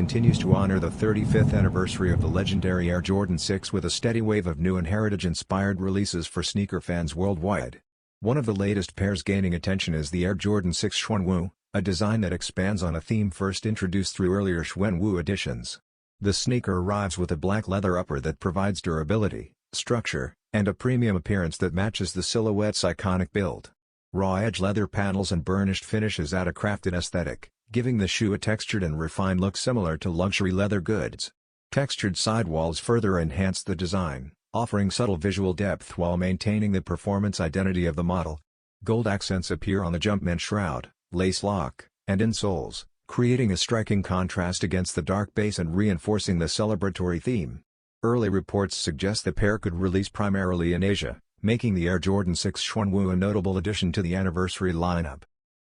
continues to honor the 35th anniversary of the legendary Air Jordan 6 with a steady wave of new and heritage-inspired releases for sneaker fans worldwide. One of the latest pairs gaining attention is the Air Jordan 6 Xuan Wu, a design that expands on a theme first introduced through earlier Xuan Wu editions. The sneaker arrives with a black leather upper that provides durability, structure, and a premium appearance that matches the silhouette's iconic build. Raw edge leather panels and burnished finishes add a crafted aesthetic, giving the shoe a textured and refined look similar to luxury leather goods. Textured sidewalls further enhance the design, offering subtle visual depth while maintaining the performance identity of the model. Gold accents appear on the Jumpman shroud, lace lock, and insoles, creating a striking contrast against the dark base and reinforcing the celebratory theme. Early reports suggest the pair could release primarily in Asia, making the Air Jordan 6 Xuan Wu a notable addition to the anniversary lineup.